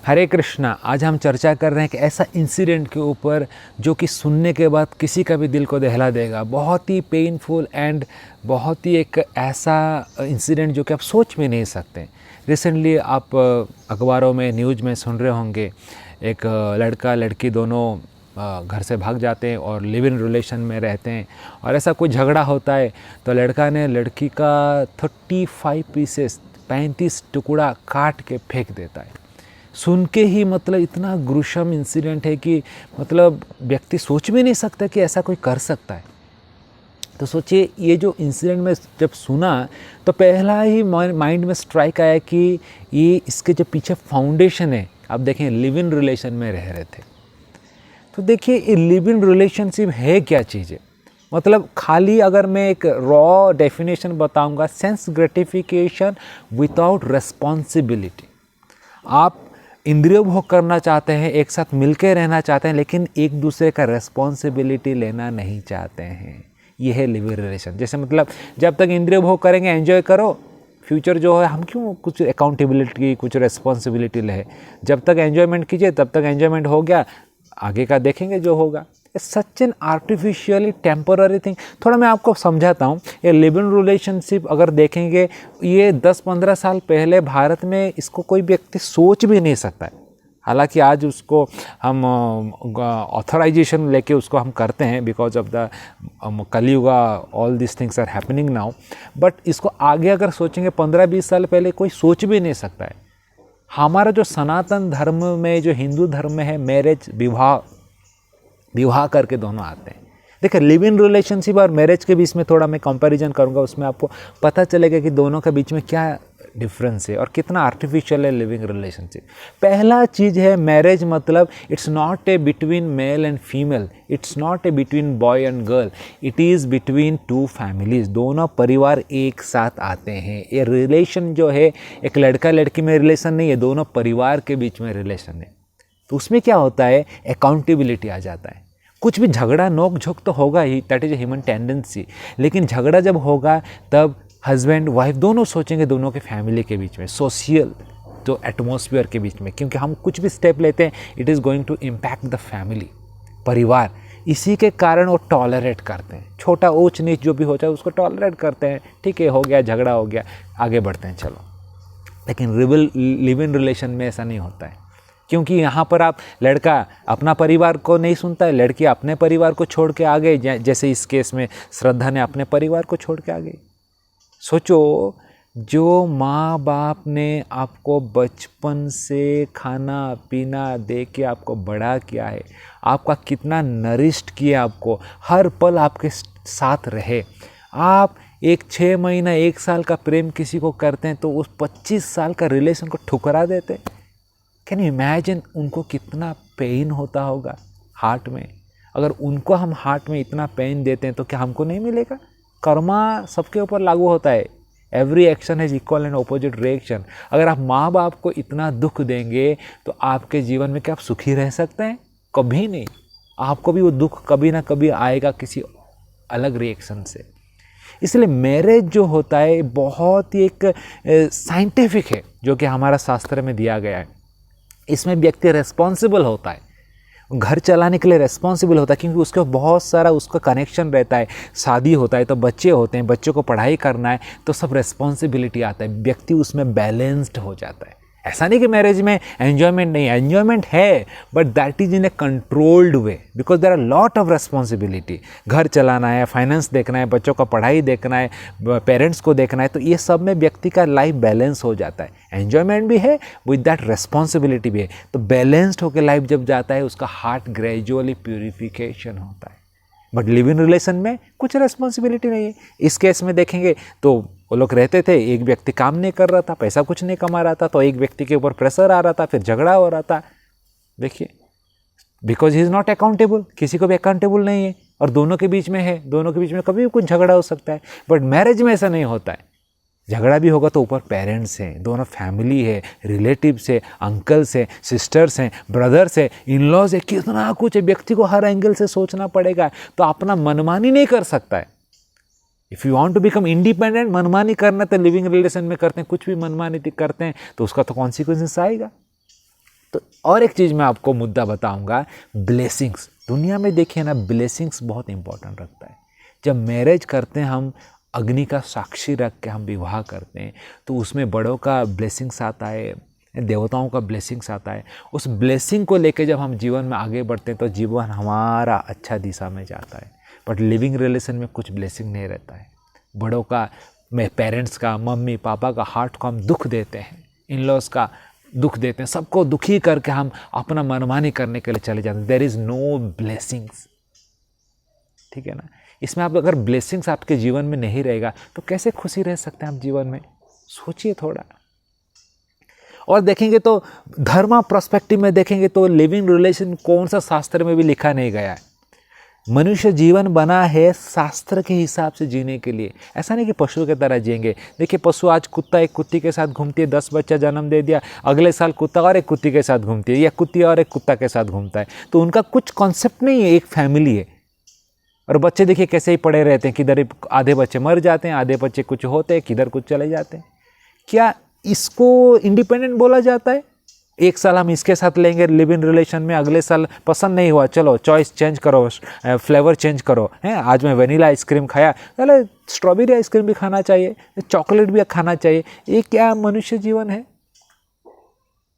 हरे कृष्णा। आज हम चर्चा कर रहे हैं कि ऐसा इंसिडेंट के ऊपर जो कि सुनने के बाद किसी का भी दिल को दहला देगा। बहुत ही पेनफुल एंड बहुत ही एक ऐसा इंसिडेंट जो कि आप सोच भी नहीं सकते। रिसेंटली आप अखबारों में न्यूज़ में सुन रहे होंगे, एक लड़का लड़की दोनों घर से भाग जाते हैं और लिव इन रिलेशन में रहते हैं और ऐसा कोई झगड़ा होता है तो लड़का ने लड़की का 35 पीसेस 35 टुकड़ा काट के फेंक देता है। सुन के ही मतलब इतना ग्रुशम इंसिडेंट है कि मतलब व्यक्ति सोच भी नहीं सकता कि ऐसा कोई कर सकता है। तो सोचिए, ये जो इंसिडेंट में जब सुना तो पहला ही माइंड में स्ट्राइक आया कि ये इसके जो पीछे फाउंडेशन है, आप देखें लिव इन रिलेशन में रह रहे थे। तो देखिए, ये लिव इन रिलेशनशिप है क्या चीज़ है। मतलब खाली अगर मैं एक रॉ डेफिनेशन बताऊंगा, सेंस ग्रेटिफिकेशन विदाउट रेस्पॉन्सिबिलिटी। आप इंद्रिय भोग करना चाहते हैं, एक साथ मिलकर रहना चाहते हैं, लेकिन एक दूसरे का रेस्पॉन्सिबिलिटी लेना नहीं चाहते हैं। यह है लिव इन रिलेशन। जैसे मतलब जब तक इंद्रिय भोग करेंगे, एंजॉय करो, फ्यूचर जो है हम क्यों कुछ अकाउंटेबिलिटी कुछ रेस्पॉन्सिबिलिटी ले। जब तक एंजॉयमेंट कीजिए तब तक एंजॉयमेंट हो गया, आगे का देखेंगे जो होगा। Such an artificially temporary thing. थोड़ा मैं आपको समझाता हूँ। ये लिव इन रिलेशनशिप अगर देखेंगे, ये 10-15 साल पहले भारत में इसको कोई व्यक्ति सोच भी नहीं सकता है। हालांकि आज उसको हम ऑथराइजेशन लेके उसको हम करते हैं because of the Kaliyuga, all this things are happening now. But इसको आगे अगर सोचेंगे 15-20 साल पहले कोई सोच भी नहीं सकता है। हमारा जो सनातन धर्म में, जो हिंदू धर्म में है, मैरिज विवाह करके दोनों आते हैं। देखिए, लिव इन रिलेशनशिप और मैरिज के बीच में थोड़ा मैं कंपैरिजन करूंगा, उसमें आपको पता चलेगा कि दोनों के बीच में क्या डिफरेंस है और कितना आर्टिफिशियल है लिविंग रिलेशनशिप। पहला चीज़ है मैरिज, मतलब it's not a between male and female, it's not a between boy and girl, it is between two families. दोनों परिवार एक साथ आते हैं। ये रिलेशन जो है एक लड़का लड़की में रिलेशन नहीं है, दोनों परिवार के बीच में रिलेशन है। तो उसमें क्या होता है, अकाउंटेबिलिटी आ जाता है। कुछ भी झगड़ा नोक झोंक तो होगा ही, that is a human tendency, लेकिन झगड़ा जब होगा तब हस्बैंड वाइफ दोनों सोचेंगे दोनों के फैमिली के बीच में, सोशल जो एटमॉस्फेयर के बीच में, क्योंकि हम कुछ भी स्टेप लेते हैं it is going to impact the family, परिवार। इसी के कारण वो टॉलरेट करते हैं, छोटा ऊंच नीच जो भी हो जाए उसको टॉलरेट करते हैं। ठीक है, हो गया, झगड़ा हो गया, आगे बढ़ते हैं, चलो। लेकिन लिव इन रिलेशन में ऐसा नहीं होता है, क्योंकि यहाँ पर आप लड़का अपना परिवार को नहीं सुनता है, लड़की अपने परिवार को छोड़ के आ गई। जैसे इस केस में श्रद्धा ने अपने परिवार को छोड़ के आ गई। सोचो, जो माँ बाप ने आपको बचपन से खाना पीना दे के आपको बड़ा किया है, आपका कितना नरिश्ड किया, आपको हर पल आपके साथ रहे, आप एक 6 महीना 1 साल का प्रेम किसी को करते हैं तो उस 25 साल का रिलेशन को ठुकरा देते हैं। कैन यू इमेजिन उनको कितना पेन होता होगा हार्ट में। अगर उनको हम हार्ट में इतना पेन देते हैं तो क्या हमको नहीं मिलेगा। कर्मा सबके ऊपर लागू होता है, every action has equal and opposite reaction. अगर आप माँ बाप को इतना दुख देंगे तो आपके जीवन में क्या आप सुखी रह सकते हैं? कभी नहीं। आपको भी वो दुख कभी ना कभी आएगा किसी अलग रिएक्शन से। इसलिए मैरिज जो होता है बहुत ही एक साइंटिफिक है, जो कि हमारा शास्त्र में दिया गया है। इसमें व्यक्ति रेस्पॉन्सिबल होता है, घर चलाने के लिए रेस्पॉन्सिबल होता है, क्योंकि उसका बहुत सारा उसका कनेक्शन रहता है। शादी होता है तो बच्चे होते हैं, बच्चों को पढ़ाई करना है तो सब रेस्पॉन्सिबिलिटी आता है, व्यक्ति उसमें बैलेंस्ड हो जाता है। ऐसा नहीं कि मैरिज में एन्जॉयमेंट नहीं, एन्जॉयमेंट है, but that is in a controlled way, because there are lot of responsibility. घर चलाना है, फाइनेंस देखना है, बच्चों का पढ़ाई देखना है, पेरेंट्स को देखना है, तो ये सब में व्यक्ति का लाइफ बैलेंस हो जाता है। एन्जॉयमेंट भी है, विद दैट रेस्पॉन्सिबिलिटी भी है। तो बैलेंस्ड होकर लाइफ जब जाता है उसका हार्ट ग्रेजुअली प्यूरिफिकेशन होता है। बट लिव इन रिलेशन में कुछ रेस्पॉन्सिबिलिटी नहीं है। इस केस में देखेंगे तो वो लोग रहते थे, एक व्यक्ति काम नहीं कर रहा था, पैसा कुछ नहीं कमा रहा था, तो एक व्यक्ति के ऊपर प्रेशर आ रहा था, फिर झगड़ा हो रहा था। देखिए, because he is not accountable, किसी को भी अकाउंटेबल नहीं है, और दोनों के बीच में है, दोनों के बीच में कभी भी कुछ झगड़ा हो सकता है। बट मैरिज में ऐसा नहीं होता है। झगड़ा भी होगा तो ऊपर पेरेंट्स हैं, दोनों फैमिली है, रिलेटिव्स है, अंकल्स हैं, सिस्टर्स हैं, ब्रदर्स हैं, इन लॉज है, कितना कुछ है। व्यक्ति को हर एंगल से सोचना पड़ेगा, तो अपना मनमानी नहीं कर सकता है। If you want to become independent, मनमानी करना तो लिविंग रिलेशन में करते हैं, कुछ भी मनमानी करते हैं तो उसका तो कॉन्सिक्वेंसेस आएगा। तो और एक चीज़ मैं आपको मुद्दा बताऊंगा, ब्लेसिंग्स। दुनिया में देखिए ना, ब्लेसिंग्स बहुत इंपॉर्टेंट रखता है। जब मैरिज करते हैं हम, अग्नि का साक्षी रख के हम विवाह करते हैं, तो उसमें बड़ों का ब्लेसिंग्स आता है, देवताओं का ब्लेसिंग्स आता है। उस ब्लेसिंग को लेके जब हम जीवन में आगे बढ़ते हैं तो जीवन हमारा अच्छा दिशा में जाता है। बट लिविंग रिलेशन में कुछ ब्लेसिंग नहीं रहता है। बड़ों का, मैं पेरेंट्स का, मम्मी पापा का हार्ट को हम दुख देते हैं, इन लॉज का दुख देते हैं, सबको दुखी करके हम अपना मनमानी करने के लिए चले जाते हैं। देयर इज़ नो ब्लेसिंग्स, ठीक है ना। इसमें आप अगर ब्लेसिंग्स आपके जीवन में नहीं रहेगा तो कैसे खुशी रह सकते हैं आप जीवन में? सोचिए थोड़ा। और देखेंगे तो धर्म पर्सपेक्टिव में देखेंगे तो लिविंग रिलेशन कौन सा शास्त्र में भी लिखा नहीं गया है। मनुष्य जीवन बना है शास्त्र के हिसाब से जीने के लिए। ऐसा नहीं कि पशु की तरह जिएंगे। देखिए पशु, आज कुत्ता एक कुत्ती के साथ घूमती है, 10 बच्चा जन्म दे दिया, अगले साल कुत्ता और एक कुत्ती के साथ घूमती है, या कुत्ती और एक कुत्ता के साथ घूमता है। तो उनका कुछ कॉन्सेप्ट नहीं है, एक फैमिली है। और बच्चे देखिए कैसे ही पड़े रहते हैं, किधर आधे बच्चे मर जाते हैं, आधे बच्चे कुछ होते हैं, किधर कुछ चले जाते हैं। क्या इसको इंडिपेंडेंट बोला जाता है? एक साल हम इसके साथ लेंगे लिव इन रिलेशन में, अगले साल पसंद नहीं हुआ, चलो चॉइस चेंज करो, फ्लेवर चेंज करो। हैं, आज मैं वनीला आइसक्रीम खाया, चलो स्ट्रॉबेरी आइसक्रीम भी खाना चाहिए, चॉकलेट भी खाना चाहिए। ये क्या मनुष्य जीवन है?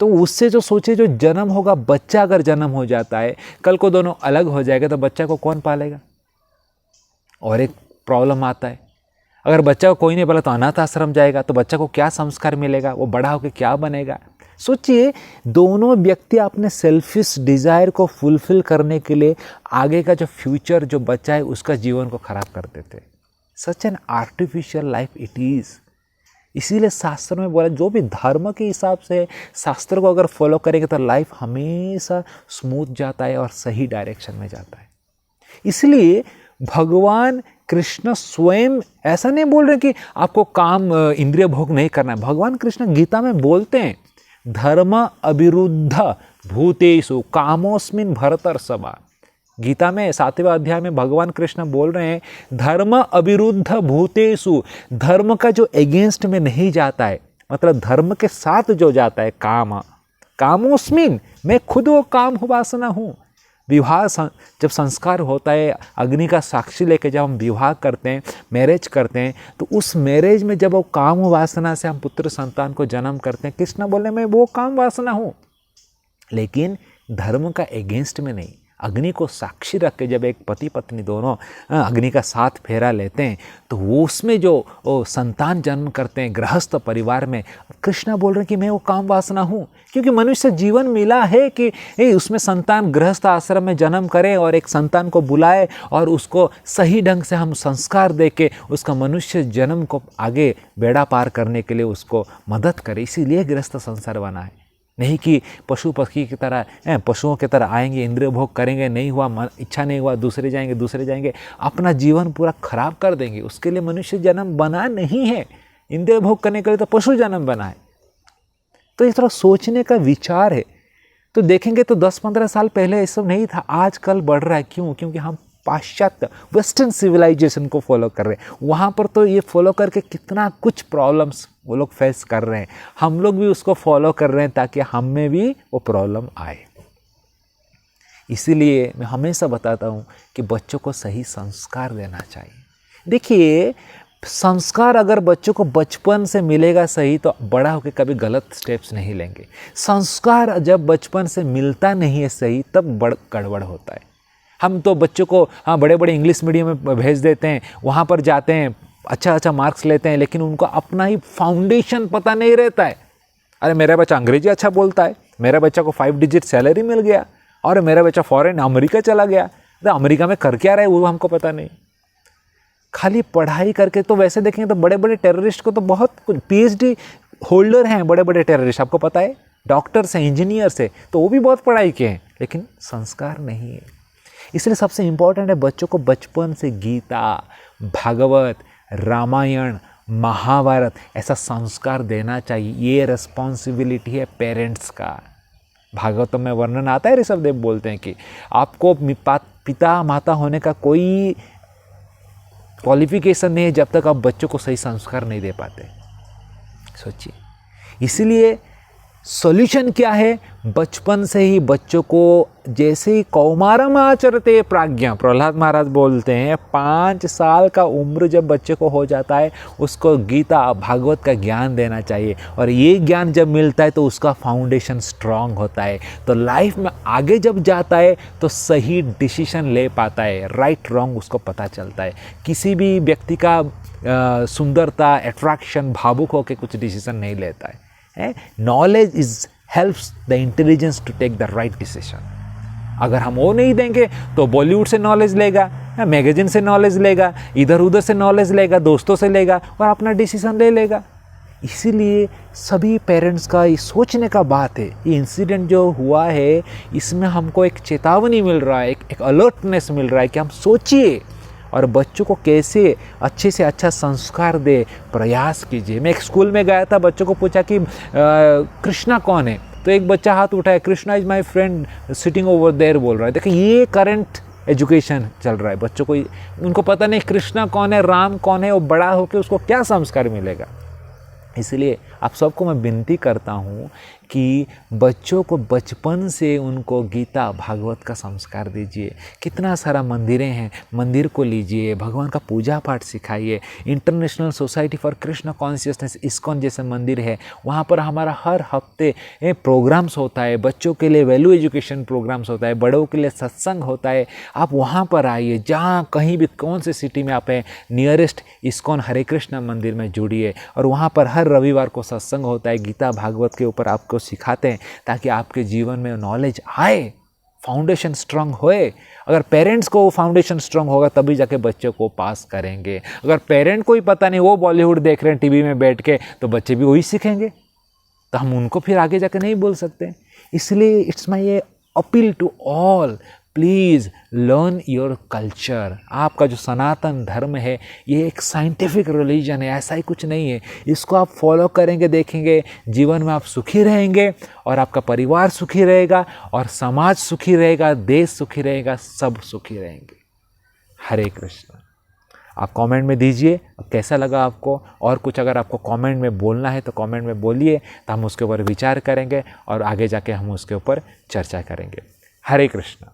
तो उससे जो सोचे, जो जन्म होगा, बच्चा अगर जन्म हो जाता है, कल को दोनों अलग हो जाएगा तो बच्चा को कौन पालेगा? और एक प्रॉब्लम आता है, अगर बच्चा को कोई नहीं पाला तो अनाथ आश्रम जाएगा, तो बच्चा को क्या संस्कार मिलेगा? वो बड़ा होकर क्या बनेगा? सोचिए, दोनों व्यक्ति अपने सेल्फिश डिज़ायर को फुलफिल करने के लिए आगे का जो फ्यूचर जो बच्चा है उसका जीवन को खराब कर देते। Such an artificial life it is. इसीलिए शास्त्र में बोला, जो भी धर्म के हिसाब से शास्त्र को अगर फॉलो करेंगे तो लाइफ हमेशा स्मूथ जाता है और सही डायरेक्शन में जाता है। इसलिए भगवान कृष्ण स्वयं ऐसा नहीं बोल रहे कि आपको काम इंद्रिय भोग नहीं करना है। भगवान कृष्ण गीता में बोलते हैं, धर्म अविरुद्ध भूतेषु कामोस्मिन् भरतर्षभा। गीता में 7वें अध्याय में भगवान कृष्ण बोल रहे हैं, धर्म अविरुद्ध भूतेषु, धर्म का जो एगेंस्ट में नहीं जाता है, मतलब धर्म के साथ जो जाता है, काम, कामोस्मिन्, मैं खुद वो काम वासना हूँ। विवाह जब संस्कार होता है, अग्नि का साक्षी लेके जब हम विवाह करते हैं, मैरिज करते हैं, तो उस मैरिज में जब वो काम वासना से हम पुत्र संतान को जन्म करते हैं, कृष्ण बोले मैं वो काम वासना हूँ, लेकिन धर्म का एगेंस्ट में नहीं। अग्नि को साक्षी रख के जब एक पति पत्नी दोनों अग्नि का साथ फेरा लेते हैं, तो वो उसमें जो संतान जन्म करते हैं गृहस्थ परिवार में, कृष्ण बोल रहे हैं कि मैं वो काम वासना हूँ। क्योंकि मनुष्य जीवन मिला है कि उसमें संतान गृहस्थ आश्रम में जन्म करे और एक संतान को बुलाए और उसको सही ढंग से हम संस्कार दे के उसका मनुष्य जन्म को आगे बेड़ा पार करने के लिए उसको मदद करे। इसीलिए गृहस्थ संसार बना है, नहीं कि पशु पक्षी की तरह पशुओं की तरह आएंगे, इंद्रिय भोग करेंगे, नहीं हुआ, इच्छा नहीं हुआ, दूसरे जाएंगे, अपना जीवन पूरा खराब कर देंगे। उसके लिए मनुष्य जन्म बना नहीं है, इंद्रिय भोग करने के लिए तो पशु जन्म बना है। तो इस तरह सोचने का विचार है। तो देखेंगे तो 10-15 साल पहले ये सब नहीं था, आजकल बढ़ रहा है। क्यों? क्योंकि हम पाश्चात्य वेस्टर्न सिविलाइजेशन को फॉलो कर रहे हैं। वहाँ पर तो ये फॉलो करके कितना कुछ प्रॉब्लम्स वो लोग फेस कर रहे हैं, हम लोग भी उसको फॉलो कर रहे हैं ताकि हम में भी वो प्रॉब्लम आए। इसीलिए मैं हमेशा बताता हूँ कि बच्चों को सही संस्कार देना चाहिए। देखिए, संस्कार अगर बच्चों को बचपन से मिलेगा सही, तो बड़ा होकर कभी गलत स्टेप्स नहीं लेंगे। संस्कार जब बचपन से मिलता नहीं है सही, तब गड़बड़ होता है। हम तो बच्चों को बड़े बड़े इंग्लिश मीडियम में भेज देते हैं, वहाँ पर जाते हैं, अच्छा मार्क्स लेते हैं, लेकिन उनको अपना ही फाउंडेशन पता नहीं रहता है। अरे मेरा बच्चा अंग्रेजी अच्छा बोलता है, मेरा बच्चा को 5 डिजिट सैलरी मिल गया, और मेरा बच्चा फॉरेन अमेरिका चला गया, तो अमेरिका में कर क्या रहा है वो हमको पता नहीं। खाली पढ़ाई करके तो वैसे देखेंगे तो बड़े बड़े टेररिस्ट को तो बहुत कुछ PhD होल्डर हैं, बड़े बड़े टेररिस्ट, आपको पता है, डॉक्टर से, इंजीनियर से, तो वो भी बहुत पढ़ाई के हैं, लेकिन संस्कार नहीं है। इसलिए सबसे इम्पोर्टेंट है बच्चों को बचपन से गीता, भागवत, रामायण, महाभारत ऐसा संस्कार देना चाहिए। ये रिस्पॉन्सिबिलिटी है पेरेंट्स का। भागवतम में वर्णन आता है, ऋषभदेव बोलते हैं कि आपको पिता माता होने का कोई क्वालिफिकेशन नहीं है जब तक आप बच्चों को सही संस्कार नहीं दे पाते। सोचिए, इसलिए सॉल्यूशन क्या है? बचपन से ही बच्चों को, जैसे ही कौमारम आचरते प्राज्ञा, प्रहलाद महाराज बोलते हैं, 5 साल का उम्र जब बच्चे को हो जाता है उसको गीता भागवत का ज्ञान देना चाहिए। और ये ज्ञान जब मिलता है तो उसका फाउंडेशन स्ट्रांग होता है, तो लाइफ में आगे जब जाता है तो सही डिसीजन ले पाता है, राइट रॉन्ग उसको पता चलता है। किसी भी व्यक्ति का सुंदरता, अट्रैक्शन, भावुक होकर कुछ डिसीजन नहीं लेता है। Knowledge is helps the intelligence to take the right decision. अगर हम वो नहीं देंगे तो बॉलीवुड से नॉलेज लेगा, मैगजीन से नॉलेज लेगा, इधर उधर से नॉलेज लेगा, दोस्तों से लेगा और अपना डिसीजन ले लेगा। इसीलिए सभी पेरेंट्स का ये सोचने का बात है। ये इंसिडेंट जो हुआ है इसमें हमको एक चेतावनी मिल रहा है, एक अलर्टनेस मिल रहा है कि हम सोचिए और बच्चों को कैसे अच्छे से अच्छा संस्कार दे, प्रयास कीजिए। मैं एक स्कूल में गया था, बच्चों को पूछा कि कृष्णा कौन है, तो एक बच्चा हाथ उठाया, Krishna is my friend sitting over there बोल रहा है। देखिए ये करंट एजुकेशन चल रहा है, बच्चों को उनको पता नहीं कृष्णा कौन है, राम कौन है, वो बड़ा होकर उसको क्या संस्कार मिलेगा। इसलिए आप सबको मैं विनती करता हूँ कि बच्चों को बचपन से उनको गीता भागवत का संस्कार दीजिए। कितना सारा मंदिरें हैं, मंदिर को लीजिए, भगवान का पूजा पाठ सिखाइए। International society for Krishna consciousness ISKCON जैसे मंदिर है, वहाँ पर हमारा हर हफ्ते प्रोग्राम्स होता है, बच्चों के लिए वैल्यू एजुकेशन प्रोग्राम्स होता है, बड़ों के लिए सत्संग होता है। आप वहाँ पर आइए, जहाँ कहीं भी कौन से सिटी में आप हैं, नियरेस्ट इस्कॉन हरे कृष्ण मंदिर में जुड़िए और वहाँ पर हर रविवार को सत्संग होता है, गीता भागवत के ऊपर आपको सिखाते हैं ताकि आपके जीवन में नॉलेज आए, फाउंडेशन स्ट्रांग होए। अगर पेरेंट्स को फाउंडेशन स्ट्रांग होगा तभी जाके बच्चे को पास करेंगे। अगर पेरेंट को ही पता नहीं, वो बॉलीवुड देख रहे हैं टीवी में बैठ के, तो बच्चे भी वही सीखेंगे, तो हम उनको फिर आगे जाके नहीं बोल सकते। इसलिए it's my appeal to all, please learn your culture. आपका जो सनातन धर्म है ये एक साइंटिफिक रिलीजन है, ऐसा ही कुछ नहीं है। इसको आप फॉलो करेंगे, देखेंगे, जीवन में आप सुखी रहेंगे और आपका परिवार सुखी रहेगा और समाज सुखी रहेगा, देश सुखी रहेगा, सब सुखी रहेंगे। हरे कृष्ण। आप कमेंट में दीजिए कैसा लगा आपको, और कुछ अगर आपको कमेंट में बोलना है तो कमेंट में बोलिए, तो हम उसके ऊपर विचार करेंगे और आगे जाके हम उसके ऊपर चर्चा करेंगे। हरे कृष्ण।